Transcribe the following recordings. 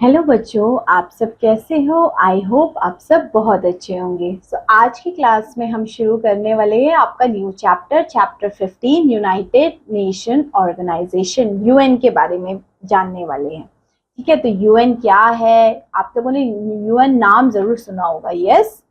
Hello बच्चों, आप सब कैसे हो। आई होप आप सब बहुत अच्छे होंगे। आज की क्लास में हम शुरू करने वाले हैं आपका new chapter 15 United Nation organisation, UN के बारे में जानने वाले हैं। ठीक है, तो यूएन क्या है। आप लोगों ने यूएन नाम जरूर सुना होगा। यस,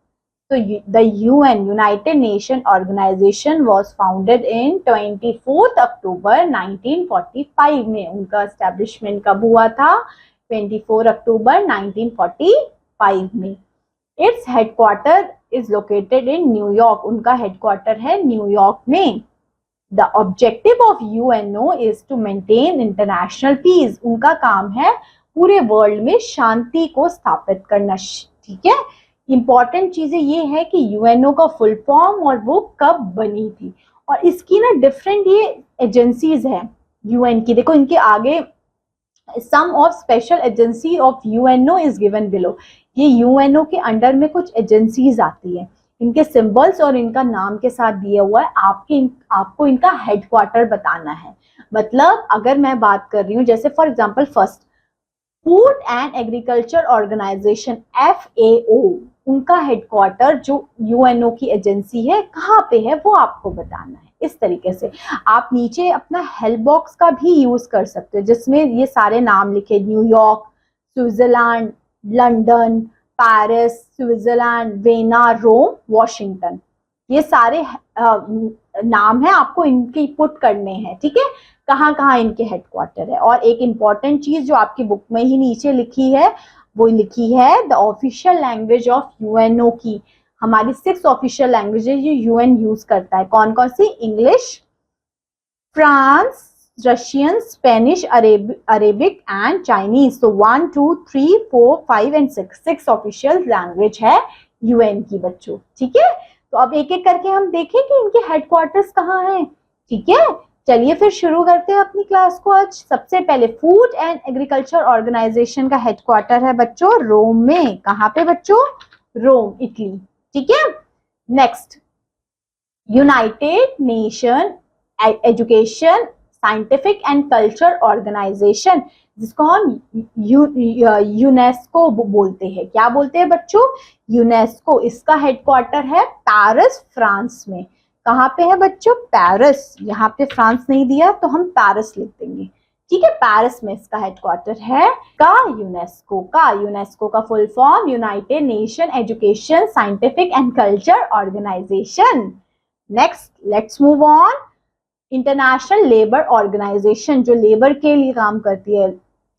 तो the UN United Nation organisation was founded in 24 अक्टूबर 1945 में। उनका एस्टेब्लिशमेंट कब हुआ था? 24 अक्टूबर 1945 में। Its headquarter is located in New York. उनका हेडक्वार्टर है न्यूयॉर्क में। The objective of UNO is to maintain international peace. उनका काम है पूरे वर्ल्ड में शांति को स्थापित करना। ठीक है, इंपॉर्टेंट चीजें ये है कि यूएनओ का फुल फॉर्म और वो कब बनी थी, और इसकी ना डिफरेंट ये एजेंसीज है यूएन की। देखो इनके आगे some of special agency of UNO is given below. ये यूएनओ के अंडर में कुछ एजेंसीज आती है। इनके सिंबल्स और इनका नाम के साथ दिया हुआ है। आपको इनका हेडक्वार्टर बताना है। मतलब अगर मैं बात कर रही हूँ, जैसे for example first food and agriculture organisation FAO, उनका हेडक्वार्टर जो यूएनओ की एजेंसी है कहाँ पे है वो आपको बताना है। इस तरीके से आप नीचे अपना हेल्प बॉक्स का भी यूज कर सकते हो, जिसमें ये सारे नाम लिखे, New York, Switzerland, London, Paris, Switzerland, Vienna, Rome, Washington. ये सारे नाम है, आपको इनके पुट करने हैं। ठीक है, कहाँ कहाँ इनके हेडक्वार्टर है। और एक इंपॉर्टेंट चीज जो आपकी बुक में ही नीचे लिखी है, वो लिखी है the official language of UNO की। हमारी 6 ऑफिशियल लैंग्वेजेज जो यूएन यूज करता है, कौन कौन सी? English, France, Russian, Spanish, Arabic and Chinese. तो 1 2 3 4 5 एंड 6 ऑफिशियल लैंग्वेज है यूएन की बच्चों। ठीक है, तो अब एक एक करके हम देखें कि इनके हेडक्वार्टर्स कहाँ हैं। ठीक है, चलिए फिर शुरू करते हैं अपनी क्लास को। आज सबसे पहले फूड एंड एग्रीकल्चर ऑर्गेनाइजेशन का हेडक्वार्टर है बच्चों रोम में। कहाँ पे बच्चों? Rome, Italy. ठीक है, next United Nation education scientific and culture organisation, जिसको हम यूनेस्को बोलते हैं। क्या बोलते हैं बच्चों? यूनेस्को। इसका हेडक्वार्टर है पेरिस, फ्रांस में। कहाँ पे है बच्चों? पेरिस। यहाँ पे फ्रांस नहीं दिया तो हम पेरिस लिख देंगे। ठीक है, पेरिस में इसका हेडक्वार्टर है का यूनेस्को का full form United Nation education scientific and culture organisation. Next let's move on. International labour organisation, जो लेबर के लिए काम करती है।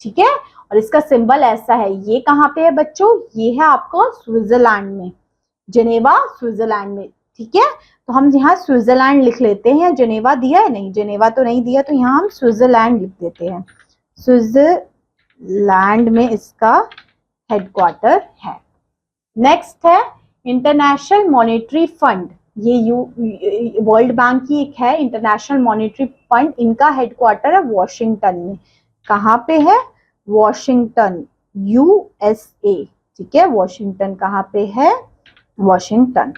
ठीक है, और इसका सिंबल ऐसा है। ये कहाँ पे है बच्चों? ये है आपको स्विट्जरलैंड में, जेनेवा, स्विट्जरलैंड में। ठीक है, तो हम यहाँ स्विट्जरलैंड लिख लेते हैं। जेनेवा दिया है? नहीं, जेनेवा तो नहीं दिया, तो यहाँ हम स्विट्जरलैंड लिख देते हैं। स्विट्जरलैंड में इसका हेडक्वार्टर है। नेक्स्ट है इंटरनेशनल मॉनेटरी फंड। ये वर्ल्ड बैंक की एक है इंटरनेशनल मॉनेटरी फंड। इनका हेडक्वार्टर है वॉशिंगटन में। कहाँ पे है? Washington, USA। ठीक है, वॉशिंगटन कहाँ पे है? वॉशिंगटन।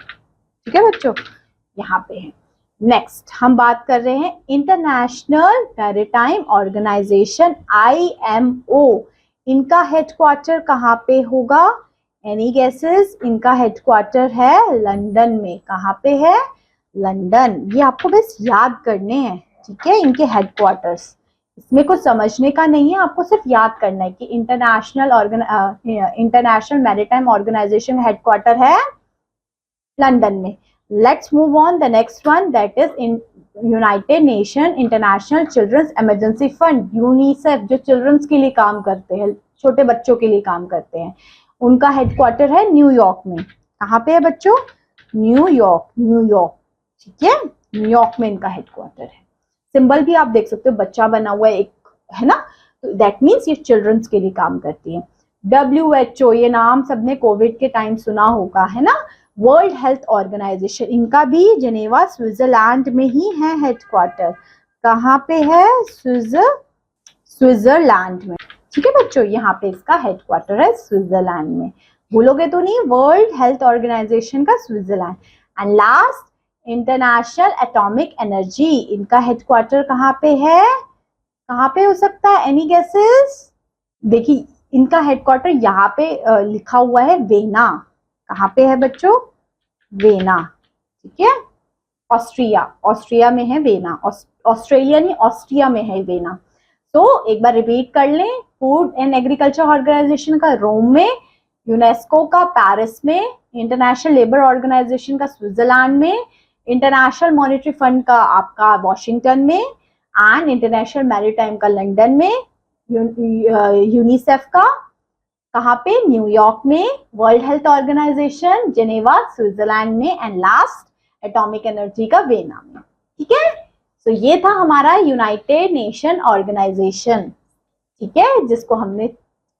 ठीक है बच्चों, यहाँ पे है। नेक्स्ट हम बात कर रहे हैं इंटरनेशनल मैरीटाइम ऑर्गेनाइजेशन IMO। इनका हेडक्वार्टर कहाँ पे होगा? Any guesses? इनका हेडक्वार्टर है लंदन में। कहाँ पे है? लंदन। ये आपको बस याद करने हैं। ठीक है, इनके हेडक्वार्टर्स, इसमें कुछ समझने का नहीं है, आपको सिर्फ याद करना है कि इंटरनेशनल मैरीटाइम ऑर्गेनाइजेशन हेडक्वार्टर है लंदन में। Let's move on the next one, that is in United Nation international children's emergency fund, UNICEF, जो चिल्ड्रंस के लिए काम करते हैं, छोटे बच्चों के लिए काम करते हैं। उनका हेडक्वार्टर है न्यूयॉर्क में। कहाँ पे है बच्चों? न्यूयॉर्क। ठीक है, न्यूयॉर्क में इनका हेडक्वार्टर है। सिंबल भी आप देख सकते हो, बच्चा बना हुआ एक, है ना, तो दैट मीन्स ये चिल्ड्रंस के लिए काम करती है। WHO, ये नाम सबने कोविड के टाइम सुना होगा, है ना। वर्ल्ड हेल्थ ऑर्गेनाइजेशन, इनका भी जेनेवा, स्विट्जरलैंड में ही है हेडक्वार्टर। कहाँ पे है? स्विट्जरलैंड में। ठीक है बच्चों, यहाँ पे इसका हेडक्वार्टर है स्विट्जरलैंड में। भूलोगे तो नहीं, वर्ल्ड हेल्थ ऑर्गेनाइजेशन का Switzerland. And last international atomic energy, इनका हेडक्वार्टर कहाँ पे है? कहाँ पे हो सकता है? Any guesses? देखिए इनका हेडक्वार्टर यहाँ पे लिखा हुआ है वेना। कहाँ पे है बच्चों? वेना, ठीक है, ऑस्ट्रिया में है वेना। ऑस्ट्रेलिया नहीं, ऑस्ट्रिया में है वेना। तो एक बार रिपीट कर लें, फूड एंड एग्रीकल्चर ऑर्गेनाइजेशन का रोम में, यूनेस्को का पेरिस में, इंटरनेशनल लेबर ऑर्गेनाइजेशन का स्विट्जरलैंड में, इंटरनेशनल मॉनेटरी फंड का आपका वॉशिंगटन में, एंड इंटरनेशनल मैरीटाइम का लंदन में, यूनिसेफ का कहाँ पे? न्यूयॉर्क में, world health organisation Geneva Switzerland में, एंड लास्ट एटॉमिक एनर्जी का वेना में। ठीक है, तो ये था हमारा यूनाइटेड नेशन ऑर्गेनाइजेशन, ठीक है, जिसको हमने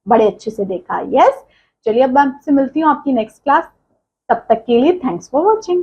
बड़े अच्छे से देखा। यस, चलिए अब मैं आपसे मिलती हूँ आपकी नेक्स्ट क्लास। तब तक के लिए थैंक्स फॉर वॉचिंग।